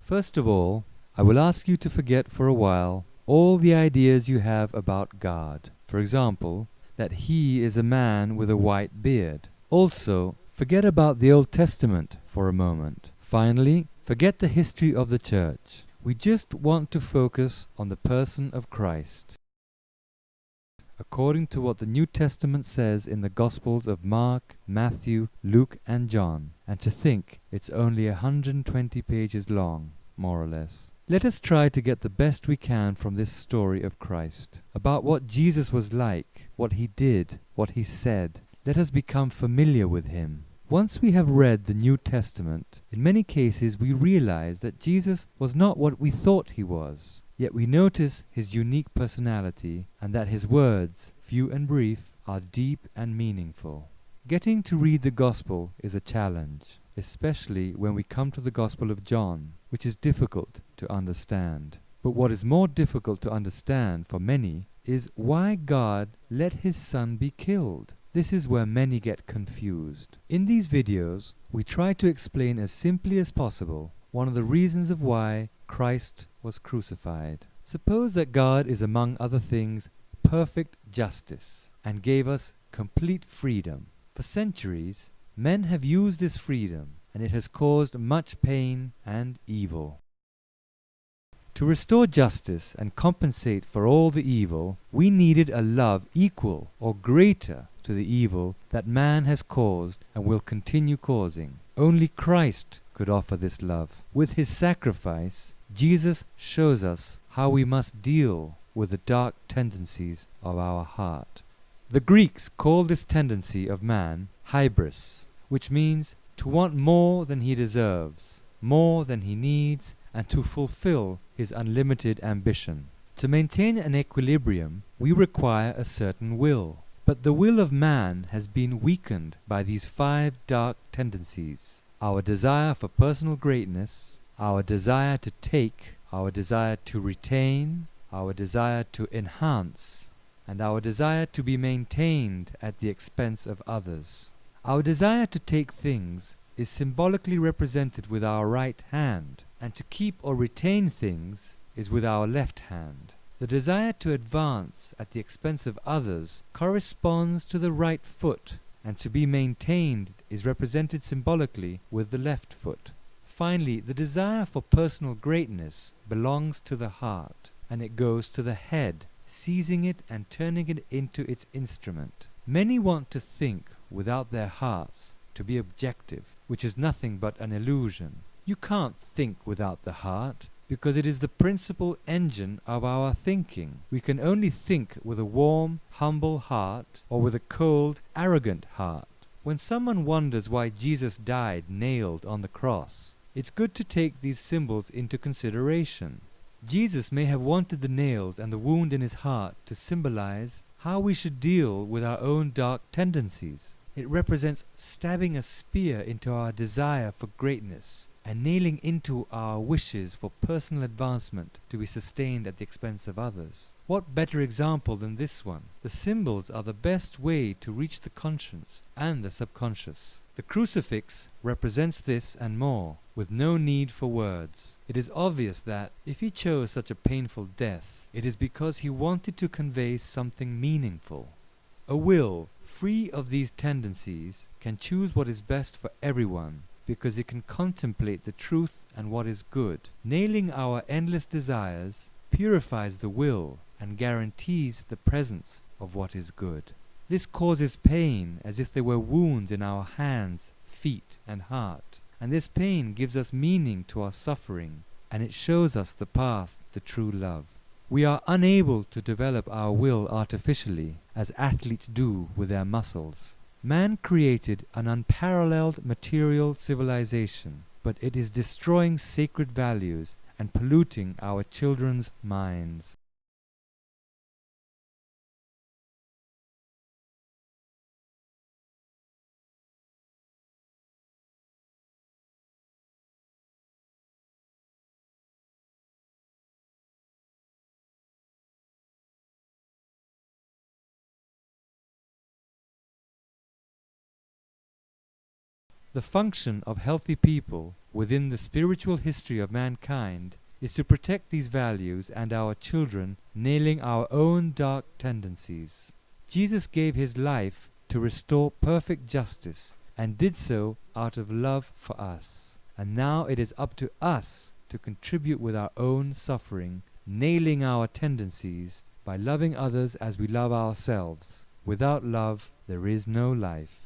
First of all, I will ask you to forget for a while all the ideas you have about God. For example, that He is a man with a white beard. Also, forget about the Old Testament for a moment. Finally, forget the history of the church. We just want to focus on the person of Christ, according to what the New Testament says in the Gospels of Mark, Matthew, Luke, and John, and to think it's only 120 pages long, more or less. Let us try to get the best we can from this story of Christ, about what Jesus was like, what He did, what He said. Let us become familiar with Him. Once we have read the New Testament, in many cases we realize that Jesus was not what we thought He was. Yet we notice His unique personality and that His words, few and brief, are deep and meaningful. Getting to read the Gospel is a challenge, especially when we come to the Gospel of John, which is difficult to understand. But what is more difficult to understand for many is why God let His Son be killed. This is where many get confused. In these videos, we try to explain as simply as possible one of the reasons of why Christ was crucified. Suppose that God is, among other things, perfect justice and gave us complete freedom. For centuries, men have used this freedom, and it has caused much pain and evil. To restore justice and compensate for all the evil, we needed a love equal or greater to the evil that man has caused and will continue causing. Only Christ could offer this love. With His sacrifice, Jesus shows us how we must deal with the dark tendencies of our heart. The Greeks called this tendency of man hybris, which means to want more than he deserves, more than he needs, and to fulfill his unlimited ambition. To maintain an equilibrium, we require a certain will. But the will of man has been weakened by these 5 dark tendencies: our desire for personal greatness, our desire to take, our desire to retain, our desire to enhance, and our desire to be maintained at the expense of others. Our desire to take things is symbolically represented with our right hand, and to keep or retain things is with our left hand. The desire to advance at the expense of others corresponds to the right foot, and to be maintained is represented symbolically with the left foot. Finally, the desire for personal greatness belongs to the heart, and it goes to the head, seizing it and turning it into its instrument. Many want to think without their hearts, to be objective, which is nothing but an illusion. You can't think without the heart, because it is the principal engine of our thinking. We can only think with a warm, humble heart, or with a cold, arrogant heart. When someone wonders why Jesus died nailed on the cross, it's good to take these symbols into consideration. Jesus may have wanted the nails and the wound in His heart to symbolize how we should deal with our own dark tendencies. It represents stabbing a spear into our desire for greatness and nailing into our wishes for personal advancement to be sustained at the expense of others. What better example than this one? The symbols are the best way to reach the conscience and the subconscious. The crucifix represents this and more, with no need for words. It is obvious that, if He chose such a painful death, it is because He wanted to convey something meaningful. A will, free of these tendencies, can choose what is best for everyone, because it can contemplate the truth and what is good. Nailing our endless desires purifies the will and guarantees the presence of what is good. This causes pain as if there were wounds in our hands, feet, and heart, and this pain gives us meaning to our suffering, and it shows us the path to true love. We are unable to develop our will artificially, as athletes do with their muscles. Man created an unparalleled material civilization, but it is destroying sacred values and polluting our children's minds. The function of healthy people within the spiritual history of mankind is to protect these values and our children, nailing our own dark tendencies. Jesus gave his life to restore perfect justice and did so out of love for us. And now it is up to us to contribute with our own suffering, nailing our tendencies by loving others as we love ourselves. Without love, there is no life.